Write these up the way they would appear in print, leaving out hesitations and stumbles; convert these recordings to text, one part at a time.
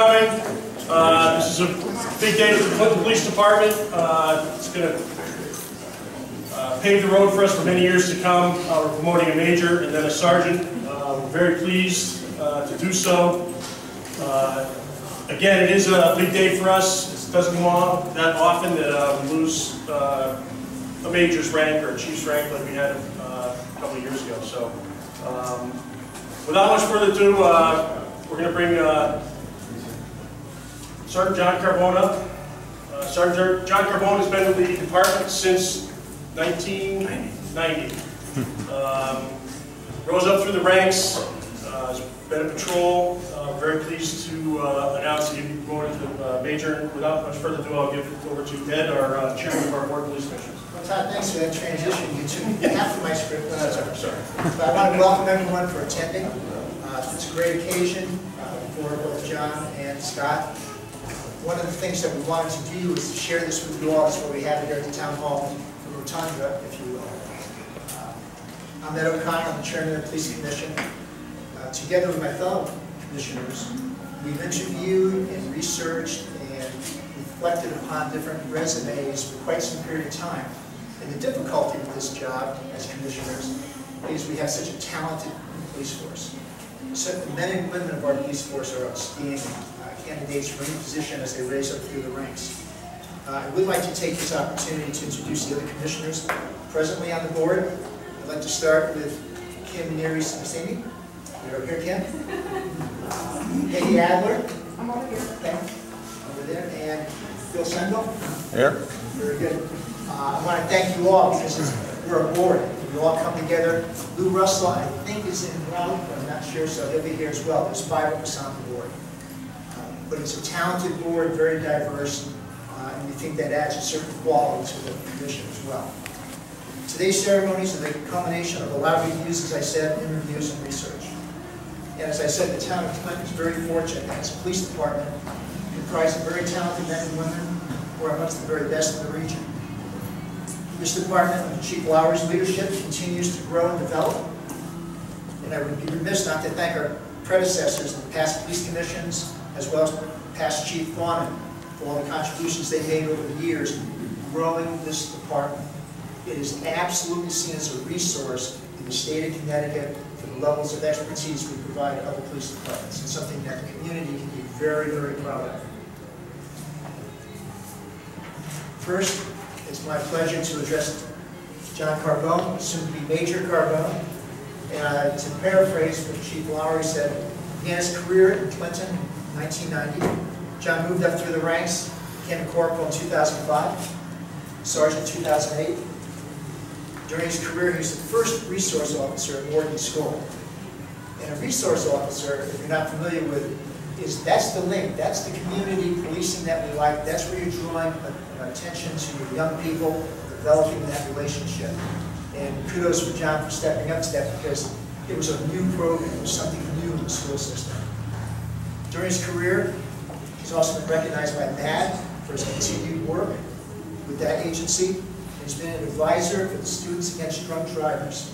coming. This is a big day for the Clinton Police Department. It's going to pave the road for us for many years to come. We're promoting a major and then a sergeant. We're very pleased to do so. Again, it is a big day for us. It doesn't come on that often that we lose a major's rank or a chief's rank like we had a couple of years ago. So, without much further ado, we're going to bring Sergeant John Carbone up. Sergeant John Carbone has been with the department since 1990. Rose up through the ranks, has been a patrol. Very pleased to announce that he'll be promoted to major. Without much further ado, I'll give it over to Ed, our chairman of our board of police commissioners. Well, Todd, thanks for that transition. You took half of my script. Sorry. But I want to welcome everyone for attending. It's a great occasion for both John and Scott. One of the things that we wanted to do is to share this with you all. That's why we have it here at the Town Hall, the Rotunda, if you will. I'm Ed O'Connor. I'm the chairman of the Police Commission. Together with my fellow commissioners, we've interviewed and researched and reflected upon different resumes for quite some period of time. And the difficulty with this job as commissioners is we have such a talented police force. So the men and women of our police force are outstanding candidates for any position as they raise up through the ranks. I would like to take this opportunity to introduce the other commissioners presently on the board. I'd like to start with Kim Neary-Samsini. You're over here, Kim. Peggy Adler. I'm over here. Okay. Over there. And Bill Sendel. Here. Very good. I want to thank you all because we're a board. We all come together. Lou Russell, I think, is in Raleigh, but I'm not sure, so he'll be here as well. There's 5 of us on the board. But it's a talented board, very diverse, and we think that adds a certain quality to the commission as well. Today's ceremonies are the culmination of a lot of reviews, as I said, interviews and research. And as I said, the town of Clinton is very fortunate that its police department comprised of very talented men and women who are amongst the very best in the region. This department, under Chief Lawrie's leadership, continues to grow and develop. And I would be remiss not to thank our predecessors in the past police commissions, as well as past Chief Foreman, for all the contributions they made over the years in growing this department. It is absolutely seen as a resource in the state of Connecticut for the levels of expertise we provide to other police departments. It's something that the community can be very, very proud of. First, it's my pleasure to address John Carbone, soon to be Major Carbone. And to paraphrase what Chief Lawrie said, he began his career in Clinton in 1990. John moved up through the ranks, became a corporal in 2005, sergeant in 2008. During his career, he was the first resource officer at Marsden School. And a resource officer, if you're not familiar with, that's the link, that's the community policing that we like. That's where you're drawing attention to your young people, developing that relationship. And kudos for John for stepping up to that because it was a new program, it was something new in the school system. During his career, he's also been recognized by MAD for his continued work with that agency. He's been an advisor for the Students Against Drunk Drivers.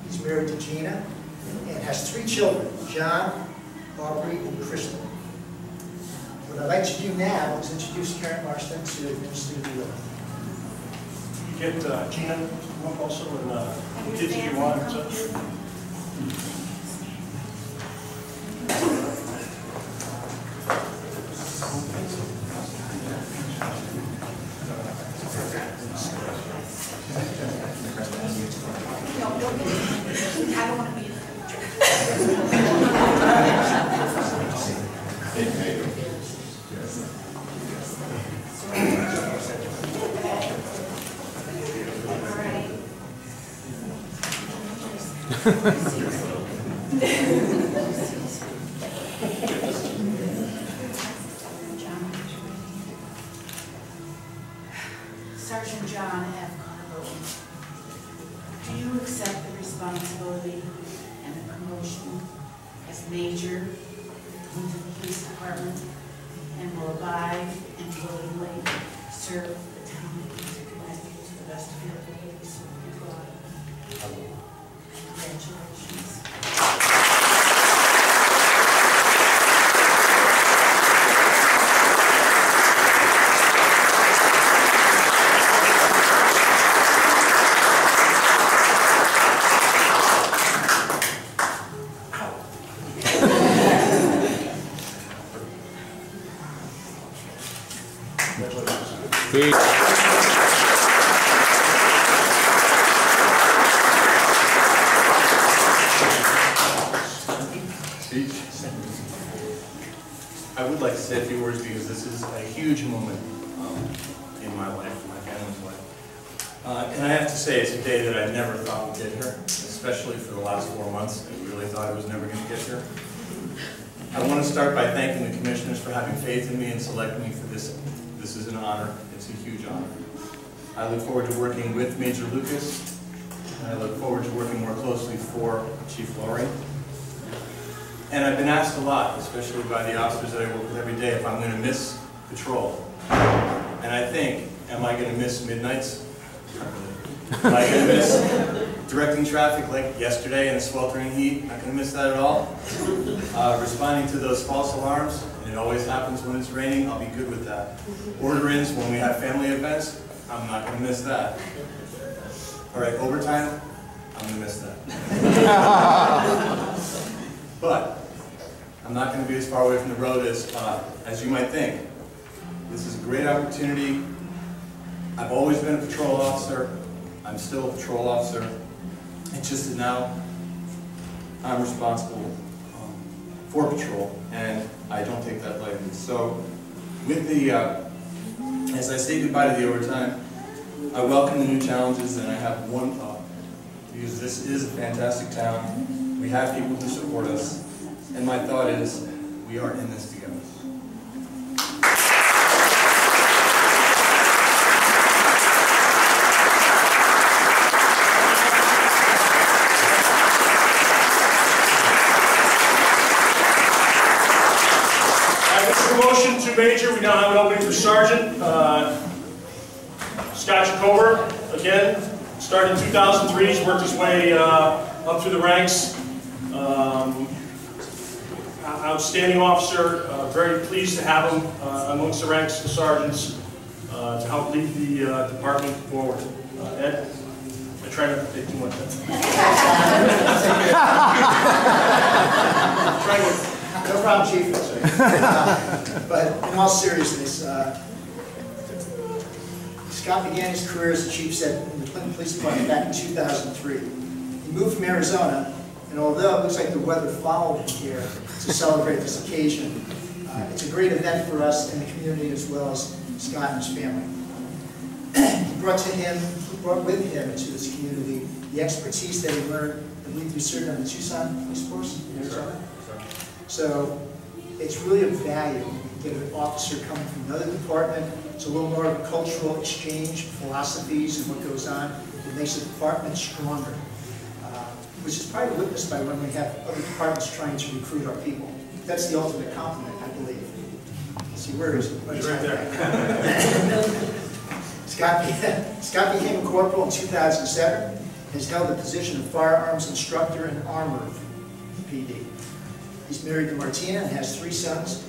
He's married to Gina and has 3 children, John, Aubrey, and Kristen. What I'd like to do now is introduce Karen Marsden to administer the oath. You get Gina to come up also, and kids if you want. So. Sergeant John F. Carbone, do you accept the responsibility and the promotion as Major into the Police Department and will abide and willingly serve the town of Connecticut to the best of your ability, so help you God? Congratulations. I would like to say a few words because this is a huge moment in my life, my family's life. And I have to say it's a day that I never thought would get here, especially for the last 4 months. I really thought it was never going to get here. I want to start by thanking the commissioners for having faith in me and selecting me for this. This is an honor. It's a huge honor. I look forward to working with Major Lucas, and I look forward to working more closely for Chief Lawrie. And I've been asked a lot, especially by the officers that I work with every day, if I'm going to miss patrol. And I think, am I going to miss midnights? Am I going to miss directing traffic like yesterday in the sweltering heat? Not going to miss that at all. Responding to those false alarms, and it always happens when it's raining, I'll be good with that. Order-ins when we have family events, I'm not going to miss that. All right, overtime, I'm going to miss that. But I'm not going to be as far away from the road as you might think. This is a great opportunity. I've always been a patrol officer. I'm still a patrol officer. It's just that now I'm responsible for patrol, and I don't take that lightly. So with the, as I say goodbye to the overtime, I welcome the new challenges, and I have one thought, because this is a fantastic town. We have people who support us, and my thought is, we are in this together. Promotion to major, we now have an opening for sergeant. Scott Jakober, again, started in 2003, he's worked his way up through the ranks. Outstanding officer, very pleased to have him amongst the ranks of sergeants to help lead the department forward. Ed, I try not to take too much of that. No problem, Chief. But in all seriousness, Scott began his career, as the Chief said, in the Clinton Police Department back in 2003. He moved from Arizona, and although it looks like the weather followed him here to celebrate this occasion, it's a great event for us and the community as well as Scott and his family. He brought with him into this community the expertise that he learned, I believe he served on the Tucson Police Force in Arizona. So it's really of value to get an officer coming from another department. It's a little more of a cultural exchange, philosophies, and what goes on. It makes the department stronger, which is probably witnessed by when we have other departments trying to recruit our people. That's the ultimate compliment, I believe. Let's see, where is it? It's right there. Scott became a corporal in 2007 and has held the position of firearms instructor and armorer in PD. He's married to Martina and has 3 sons,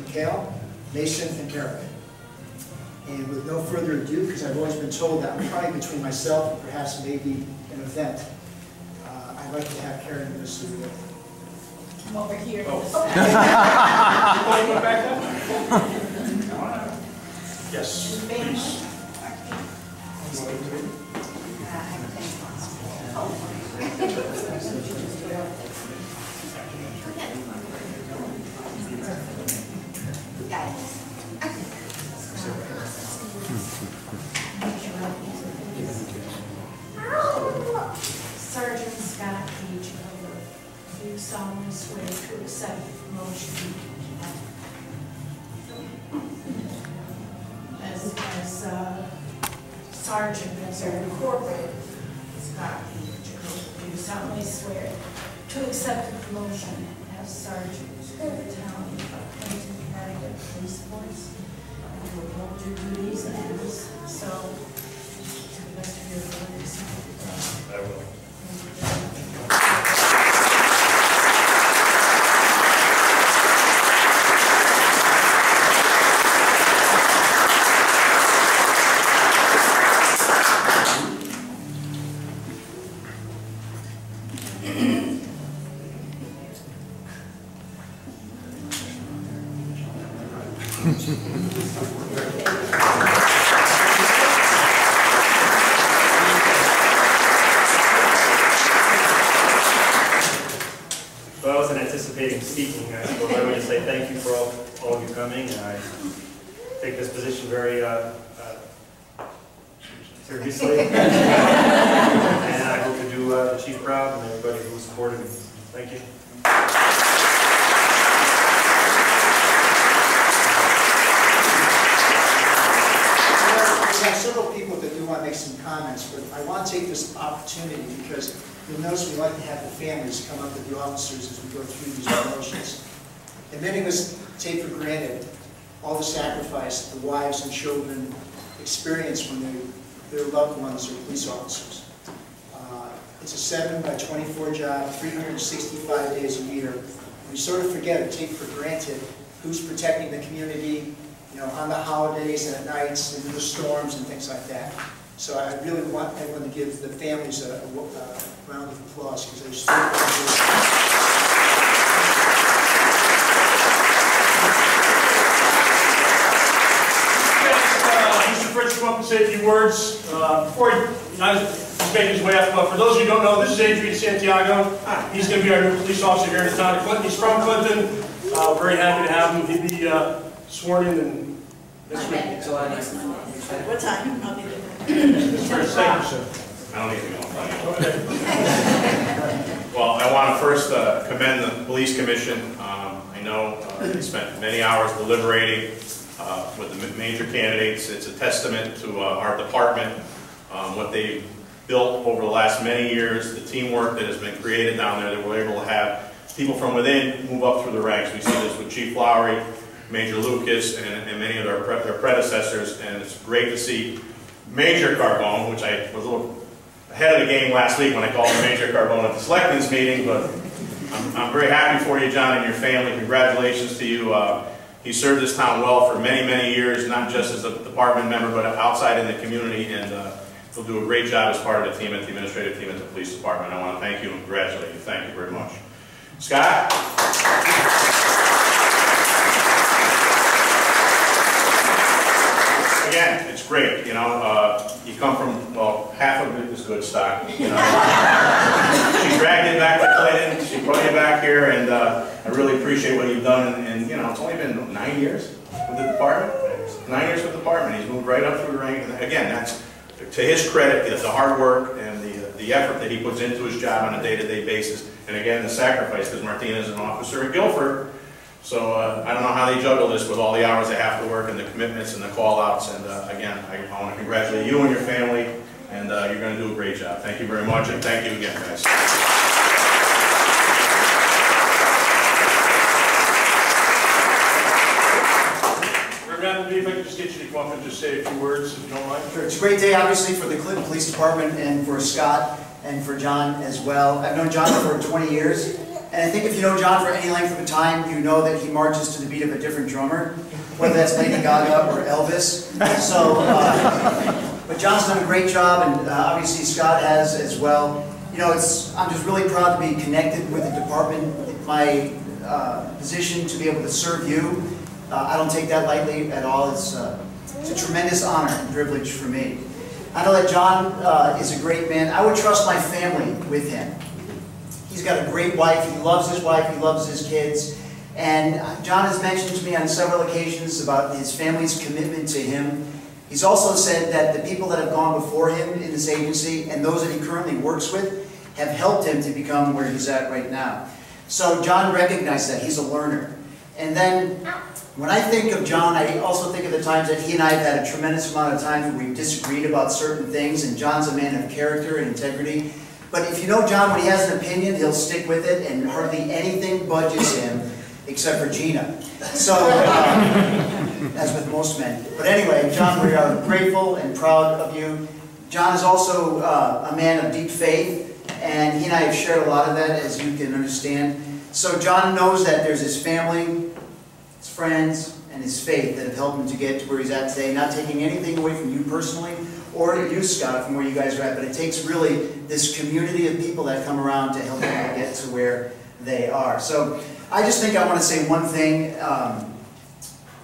Mikhail, Mason, and Eric. And with no further ado, because I've always been told that I'm probably between myself and perhaps maybe an event, I'd like to have Karen do this with me. Come over here. Oh. Yes. Sergeant Scott D. Jakober, do you solemnly swear to accept the promotion as sergeant, as a corporal, Scott D. Jakober, do you solemnly swear to accept the promotion as sergeant to the town of Clinton Police Force, and will hold your duties and so to the best of your abilities? I will. So I would just say thank you for all of you coming, and I take this position very seriously. And I hope to do the chief proud and everybody who supported me. Thank you. We have several people that do want to make some comments, but I want to take this opportunity because you'll notice we like to have the families come up with the officers as we go through these promotions. And many of us take for granted all the sacrifice the wives and children experience when their loved ones are police officers. It's a 7 by 24 job, 365 days a year. We sort of forget or take for granted who's protecting the community, you know, on the holidays and at nights and in the storms and things like that. So I really want everyone to give the families a round of applause because they're so Come up and say a few words. Before he's making his way up, for those of you who don't know, this is Adrian Santiago. He's going to be our new police officer here in the town of Clinton. He's from Clinton. Very happy to have him. He'll be sworn in this week. What time? I'll be there. I don't need to go. Okay. Well, I want to first commend the police commission. I know they spent many hours deliberating with the major candidates. It's a testament to our department, what they built over the last many years, the teamwork that has been created down there, that we're able to have people from within move up through the ranks. We see this with Chief Lawrie, Major Lucas, and many of their predecessors, and it's great to see Major Carbone, which I was a little ahead of the game last week when I called him Major Carbone at the Selectmen's meeting, but I'm very happy for you, John, and your family. Congratulations to you. He served this town well for many, many years, not just as a department member, but outside in the community, and he'll do a great job as part of the team, at the administrative team at the police department. I want to thank you and congratulate you. Thank you very much. Scott? Again, it's great, you know, you come from, well, half of it is good stock, you know. She dragged it back to Clinton, she brought you back here, and I really appreciate what you've done, and you know, it's only been 9 years with the department, 9 years with the department, he's moved right up through the rank, and again, that's, to his credit, the hard work and the effort that he puts into his job on a day-to-day basis, and again, the sacrifice, because Martina is an officer in Guilford. So I don't know how they juggle this with all the hours they have to work and the commitments and the call-outs. And again, I want to congratulate you and your family, and you're going to do a great job. Thank you very much, and thank you again, guys. Appleby, if I could just get you to come up and just say a few words, if you don't mind. Sure. It's a great day, obviously, for the Clinton Police Department and for Scott and for John as well. I've known John for 20 years. And I think if you know John for any length of time, you know that he marches to the beat of a different drummer, whether that's Lady Gaga or Elvis. So, but John's done a great job, and obviously Scott has as well. You know, I'm just really proud to be connected with the department. My position to be able to serve you, I don't take that lightly at all. It's a tremendous honor and privilege for me. I know that John is a great man. I would trust my family with him. He's got a great wife, he loves his wife, he loves his kids. And John has mentioned to me on several occasions about his family's commitment to him. He's also said that the people that have gone before him in this agency and those that he currently works with have helped him to become where he's at right now. So John recognized that, he's a learner. And then when I think of John, I also think of the times that he and I have had a tremendous amount of times where we've disagreed about certain things, and John's a man of character and integrity. But if you know John, when he has an opinion, he'll stick with it, and hardly anything budges him except for Gina. So, as with most men. But anyway, John, we are grateful and proud of you. John is also a man of deep faith, and he and I have shared a lot of that, as you can understand. So John knows that there's his family, his friends, and his faith that have helped him to get to where he's at today, not taking anything away from you personally, or to you, Scott, from where you guys are at, but it takes really this community of people that come around to help them get to where they are. So I just think I want to say one thing,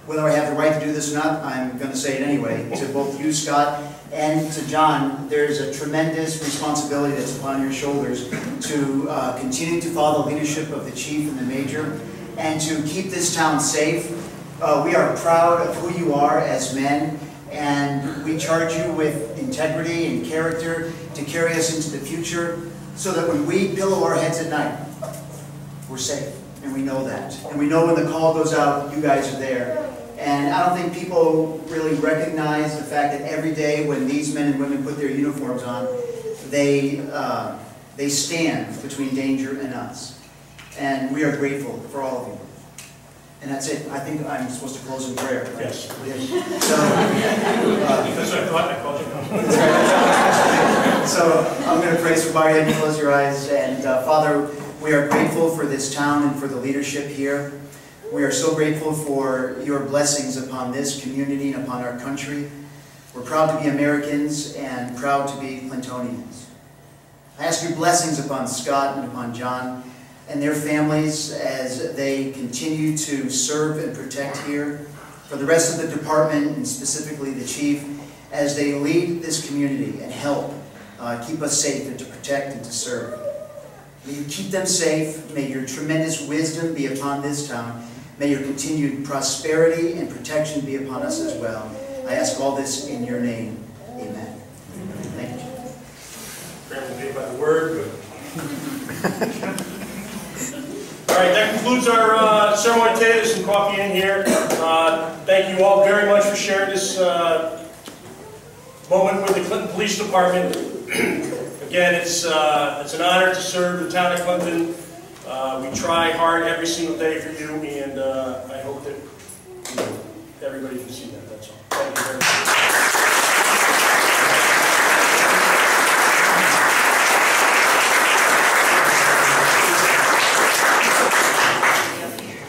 whether I have the right to do this or not, I'm going to say it anyway, to both you, Scott, and to John. There's a tremendous responsibility that's upon your shoulders to continue to follow the leadership of the chief and the major, and to keep this town safe. We are proud of who you are as men, and we charge you with integrity and character to carry us into the future so that when we pillow our heads at night, we're safe, and we know that. And we know when the call goes out, you guys are there. And I don't think people really recognize the fact that every day when these men and women put their uniforms on, they stand between danger and us. And we are grateful for all of you. And that's it. I think I'm supposed to close in prayer. Right? Yes. So, That's what I thought. I called you. so I'm going to pray. So bow your head and close your eyes. And Father, we are grateful for this town and for the leadership here. We are so grateful for your blessings upon this community and upon our country. We're proud to be Americans and proud to be Clintonians. I ask your blessings upon Scott and upon John and their families as they continue to serve and protect here. For the rest of the department, and specifically the chief, as they lead this community and help keep us safe and to protect and to serve. May you keep them safe. May your tremendous wisdom be upon this town. May your continued prosperity and protection be upon us as well. I ask all this in your name. Amen. Thank you. Prayer will be by the word. All right, that concludes our ceremony today. There's some coffee in here. Thank you all very much for sharing this moment with the Clinton Police Department. Again, it's an honor to serve the town of Clinton. We try hard every single day for you, and I hope that everybody can see that. That's all.